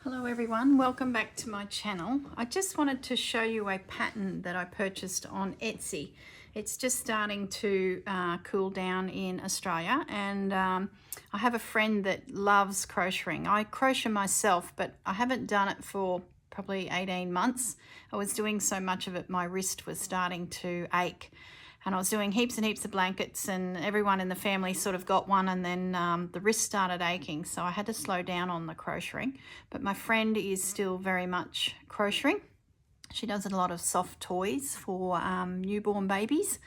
Hello everyone, welcome back to my channel. I just wanted to show you a pattern that I purchased on Etsy. It's just starting to cool down in Australia, and I have a friend that loves crocheting. I crochet myself, but I haven't done it for probably 18 months. I was doing so much of it, my wrist was starting to ache. And I was doing heaps and heaps of blankets, and everyone in the family sort of got one, and then the wrist started aching, so I had to slow down on the crocheting. But my friend is still very much crocheting. She does a lot of soft toys for newborn babies.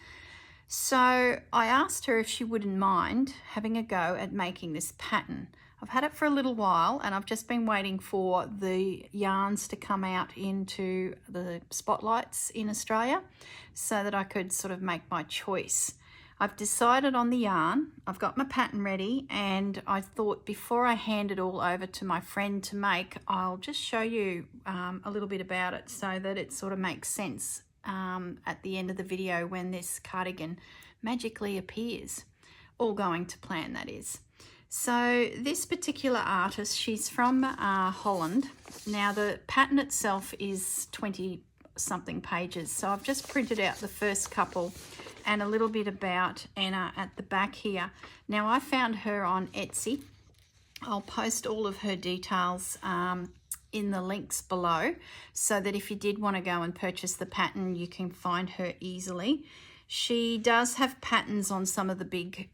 So I asked her if she wouldn't mind having a go at making this pattern. I've had it for a little while, and I've just been waiting for the yarns to come out into the spotlights in Australia so that I could sort of make my choice. I've decided on the yarn, I've got my pattern ready, and I thought before I hand it all over to my friend to make, I'll just show you a little bit about it so that it sort of makes sense at the end of the video when this cardigan magically appears. All going to plan, that is. So this particular artist, she's from Holland. Now the pattern itself is 20 something pages, so I've just printed out the first couple and a little bit about Annah at the back here. Now I found her on Etsy. I'll post all of her details in the links below so that if you did want to go and purchase the pattern, you can find her easily. She does have patterns on some of the big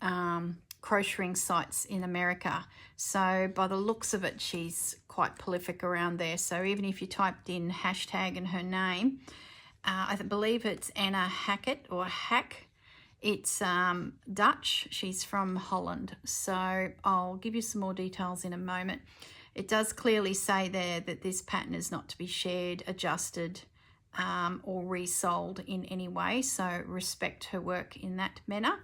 crocheting sites in America, so by the looks of it she's quite prolific around there. So even if you typed in hashtag and her name, I believe it's Annah Haakt or Hack, it's Dutch, she's from Holland. So I'll give you some more details in a moment. It does clearly say there that this pattern is not to be shared, adjusted or resold in any way, so respect her work in that manner.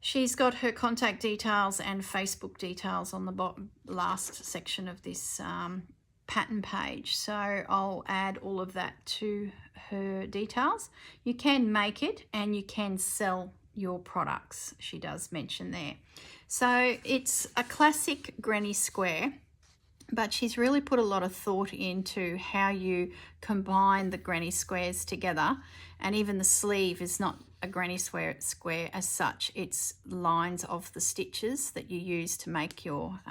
She's got her contact details and Facebook details on the last section of this pattern page. So I'll add all of that to her details. You can make it and you can sell your products, she does mention there. So it's a classic granny square, but she's really put a lot of thought into how you combine the granny squares together, and even the sleeve is not a granny square as such. It's lines of the stitches that you use to make your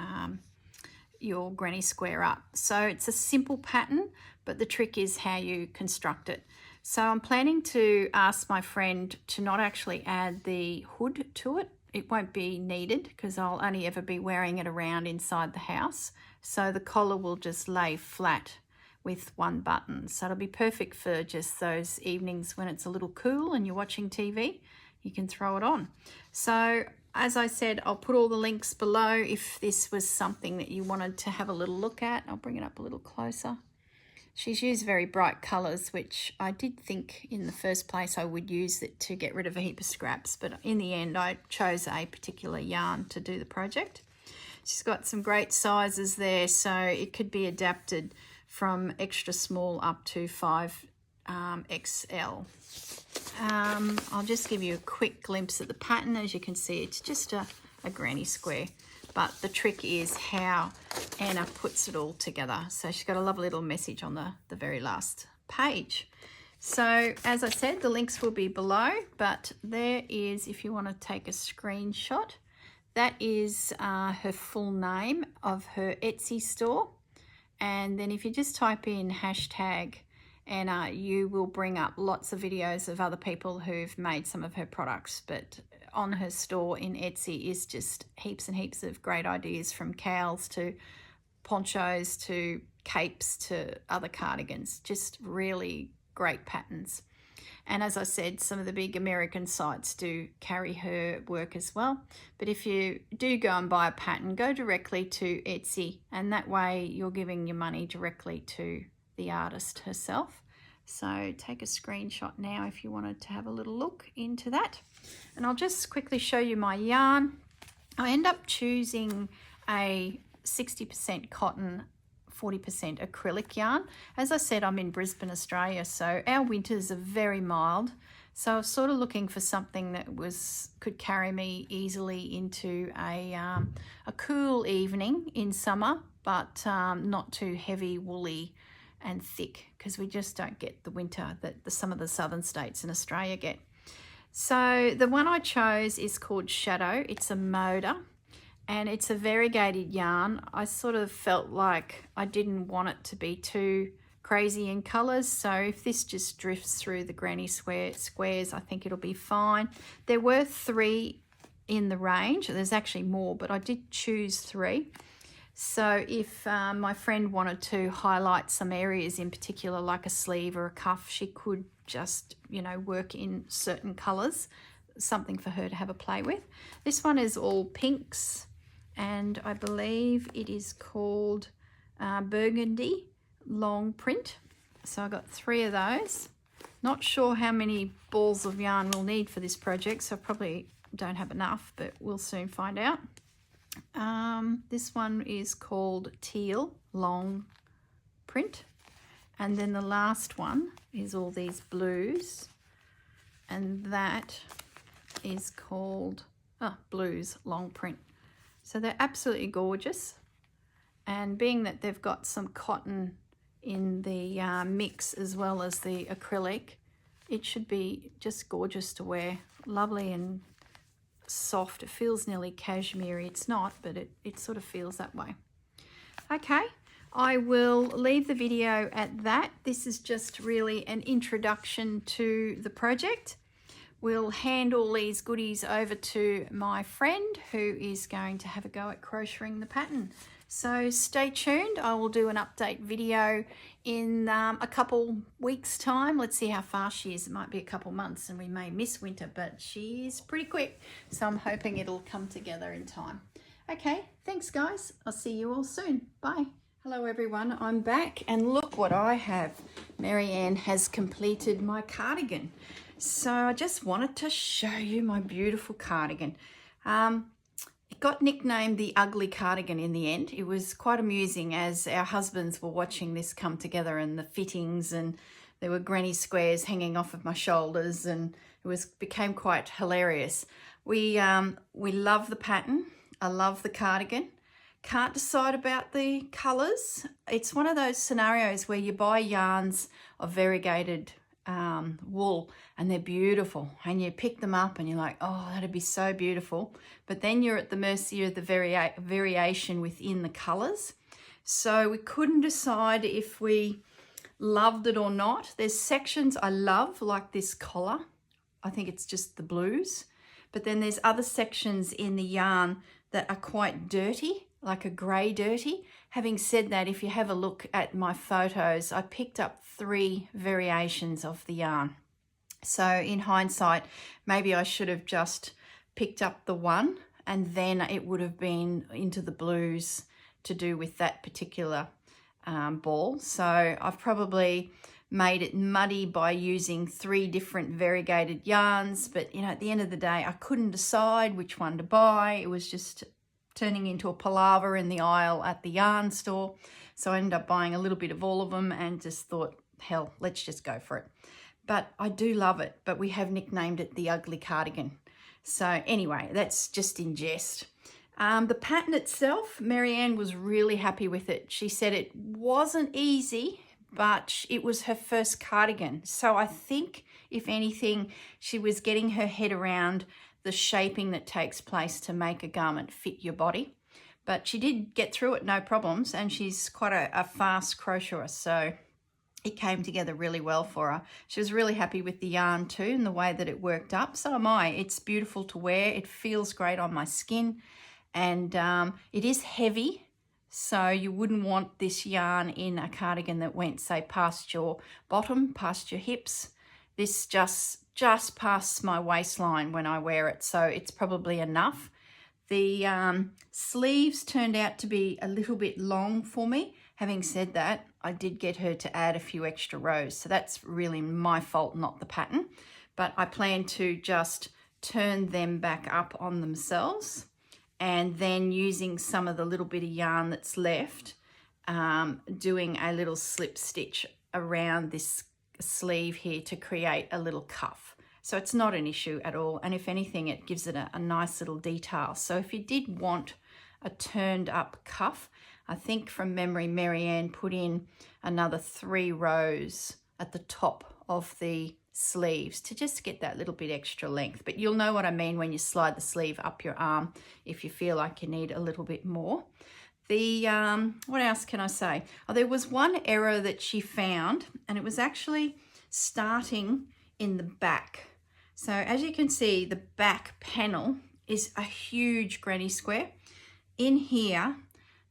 granny square up. So it's a simple pattern, but the trick is how you construct it. So I'm planning to ask my friend to not actually add the hood to it. It won't be needed because I'll only ever be wearing it around inside the house. So the collar will just lay flat with one button. So it'll be perfect for just those evenings when it's a little cool and you're watching TV, you can throw it on. So as I said, I'll put all the links below if this was something that you wanted to have a little look at. I'll bring it up a little closer. She's used very bright colours, which I did think in the first place I would use it to get rid of a heap of scraps, but in the end I chose a particular yarn to do the project. She's got some great sizes there, so it could be adapted from extra small up to 5XL. I'll just give you a quick glimpse at the pattern. As you can see, it's just a granny square, but the trick is how Annah puts it all together. So she's got a lovely little message on the very last page. So as I said, the links will be below, but there is, if you want to take a screenshot, that is her full name of her Etsy store. And then if you just type in hashtag Annah, you will bring up lots of videos of other people who've made some of her products. But on her store in Etsy is just heaps and heaps of great ideas, from cowls to ponchos to capes to other cardigans. Just really great patterns. And as I said, some of the big American sites do carry her work as well. But if you do go and buy a pattern, go directly to Etsy, and that way you're giving your money directly to the artist herself. So take a screenshot now if you wanted to have a little look into that. And I'll just quickly show you my yarn. I end up choosing a 60% cotton, 40% acrylic yarn. As I said, I'm in Brisbane, Australia, so our winters are very mild. So I was sort of looking for something that could carry me easily into a cool evening in summer, but not too heavy, woolly and thick, because we just don't get the winter that some of the southern states in Australia get. So the one I chose is called Shadow. It's a moda and it's a variegated yarn. I sort of felt like I didn't want it to be too crazy in colours, so if this just drifts through the granny squares, I think it'll be fine. There were 3 in the range. There's actually more, but I did choose 3. So if my friend wanted to highlight some areas in particular, like a sleeve or a cuff, she could just, you know, work in certain colours, something for her to have a play with. This one is all pinks, and I believe it is called Burgundy long print. So I got 3 of those. Not sure how many balls of yarn we'll need for this project, so I probably don't have enough, but we'll soon find out. This one is called Teal long print, and then the last one is all these blues, and that is called Blues long print. So they're absolutely gorgeous, and being that they've got some cotton in the mix as well as the acrylic, it should be just gorgeous to wear. Lovely and soft. It feels nearly cashmere. It's not, but it sort of feels that way. Okay, I will leave the video at that. This is just really an introduction to the project. We'll hand all these goodies over to my friend who is going to have a go at crocheting the pattern. So stay tuned. I will do an update video in a couple weeks time. Let's see how fast she is. It might be a couple months and we may miss winter, but she's pretty quick. So I'm hoping it'll come together in time. Okay, thanks guys. I'll see you all soon. Bye. Hello everyone, I'm back and look what I have. Marianne has completed my cardigan. So I just wanted to show you my beautiful cardigan. It got nicknamed the ugly cardigan in the end. It was quite amusing as our husbands were watching this come together, and the fittings, and there were granny squares hanging off of my shoulders, and it became quite hilarious. We love the pattern. I love the cardigan. Can't decide about the colours. It's one of those scenarios where you buy yarns of variegated wool and they're beautiful, and you pick them up and you're like, oh, that'd be so beautiful, but then you're at the mercy of the variation within the colors. So we couldn't decide if we loved it or not. There's sections I love, like this collar. I think it's just the blues, but then there's other sections in the yarn that are quite dirty, like a grey dirty. Having said that, if you have a look at my photos, I picked up 3 variations of the yarn. So in hindsight, maybe I should have just picked up the one, and then it would have been into the blues to do with that particular ball. So I've probably made it muddy by using 3 different variegated yarns, but you know, at the end of the day, I couldn't decide which one to buy. It was just turning into a palaver in the aisle at the yarn store. So I ended up buying a little bit of all of them and just thought, hell, let's just go for it. But I do love it, but we have nicknamed it the ugly cardigan. So anyway, that's just in jest. The pattern itself, Marianne was really happy with it. She said it wasn't easy, but it was her first cardigan. So I think, if anything, she was getting her head around the shaping that takes place to make a garment fit your body. But she did get through it, no problems, and she's quite a fast crocheter, so it came together really well for her. She was really happy with the yarn too and the way that it worked up. So am I. It's beautiful to wear. It feels great on my skin, and it is heavy, so you wouldn't want this yarn in a cardigan that went, say, past your bottom, past your hips. This just past my waistline when I wear it, so it's probably enough. The sleeves turned out to be a little bit long for me. Having said that, I did get her to add a few extra rows, so that's really my fault, not the pattern. But I plan to just turn them back up on themselves, and then using some of the little bit of yarn that's left, doing a little slip stitch around this sleeve here to create a little cuff. So it's not an issue at all, and if anything, it gives it a nice little detail. So if you did want a turned up cuff, I think from memory, Marianne put in another 3 rows at the top of the sleeves to just get that little bit extra length. But you'll know what I mean when you slide the sleeve up your arm if you feel like you need a little bit more. The what else can I say? Oh, there was one error that she found, and it was actually starting in the back. So as you can see, the back panel is a huge granny square. In here,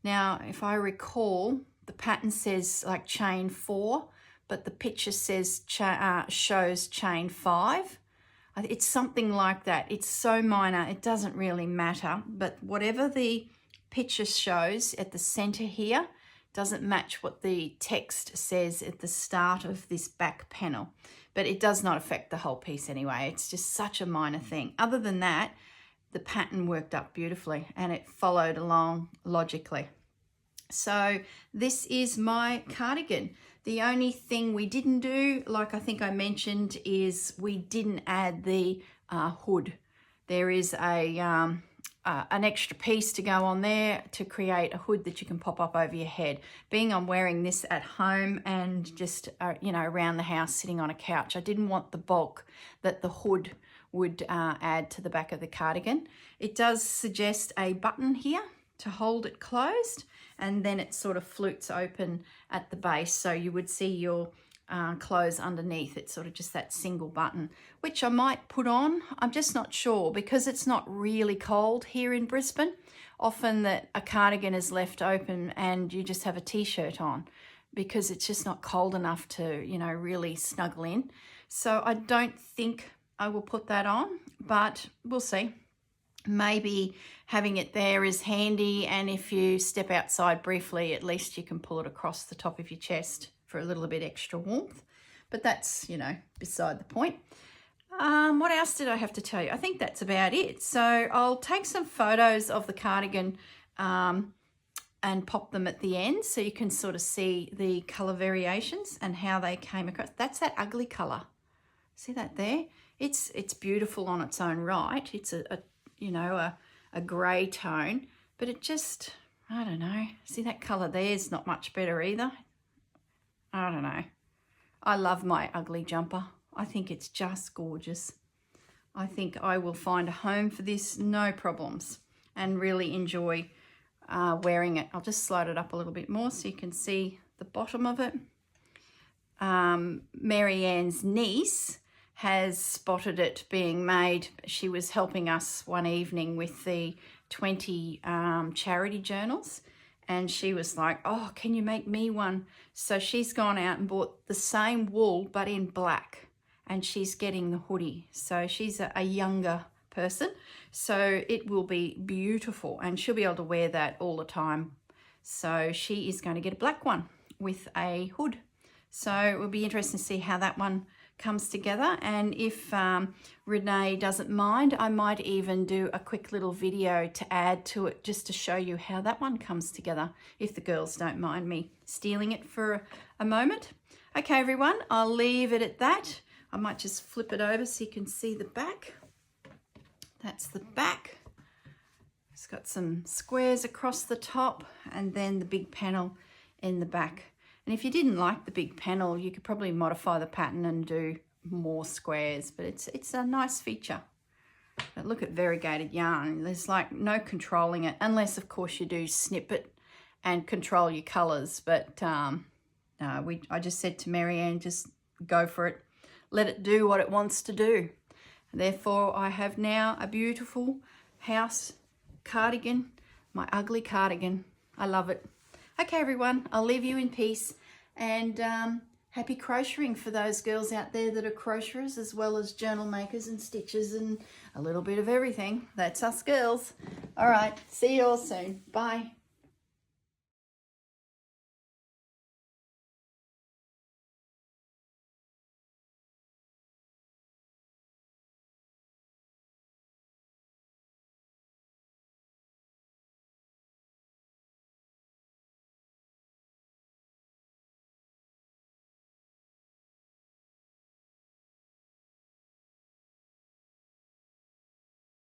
now if I recall, the pattern says like chain 4, but the picture says shows chain 5. It's something like that. It's so minor, it doesn't really matter. But whatever the picture shows at the center here doesn't match what the text says at the start of this back panel. But it does not affect the whole piece anyway. It's just such a minor thing. Other than that, the pattern worked up beautifully and it followed along logically. So this is my cardigan. The only thing we didn't do, like I think I mentioned, is we didn't add the hood. There is an extra piece to go on there to create a hood that you can pop up over your head. Being I'm wearing this at home and just you know, around the house sitting on a couch, I didn't want the bulk that the hood would add to the back of the cardigan. It does suggest a button here to hold it closed, and then it sort of flutes open at the base, so you would see your clothes underneath. It's sort of just that single button, which I might put on. I'm just not sure because it's not really cold here in Brisbane. Often that a cardigan is left open and you just have a t-shirt on because it's just not cold enough to, you know, really snuggle in. So I don't think I will put that on, but we'll see. Maybe having it there is handy, and if you step outside briefly, at least you can pull it across the top of your chest for a little bit extra warmth. But that's, you know, beside the point. What else did I have to tell you? I think that's about it. So I'll take some photos of the cardigan and pop them at the end so you can sort of see the colour variations and how they came across. That's that ugly colour. See that there? It's beautiful on its own right. It's a grey tone, but it just, I don't know. See that colour there's not much better either. I don't know. I love my ugly jumper. I think it's just gorgeous. I think I will find a home for this, no problems, and really enjoy wearing it. I'll just slide it up a little bit more so you can see the bottom of it. Marianne's niece has spotted it being made. She was helping us one evening with the 20 charity journals, and she was like, oh, can you make me one? So she's gone out and bought the same wool but in black, and she's getting the hoodie. So she's a younger person, so it will be beautiful and she'll be able to wear that all the time. So she is going to get a black one with a hood. So it will be interesting to see how that one comes together, and if Renee doesn't mind, I might even do a quick little video to add to it just to show you how that one comes together, if the girls don't mind me stealing it for a moment. Okay everyone, I'll leave it at that. I might just flip it over so you can see the back. That's the back. It's got some squares across the top and then the big panel in the back. And if you didn't like the big panel, you could probably modify the pattern and do more squares, but it's a nice feature. But look at variegated yarn. There's like no controlling it, unless of course you do snip it and control your colours. But no, I just said to Marianne, just go for it. Let it do what it wants to do. Therefore, I have now a beautiful house cardigan, my ugly cardigan. I love it. Okay, everyone, I'll leave you in peace, and happy crocheting for those girls out there that are crocheters as well as journal makers and stitches and a little bit of everything. That's us girls. All right, see you all soon. Bye.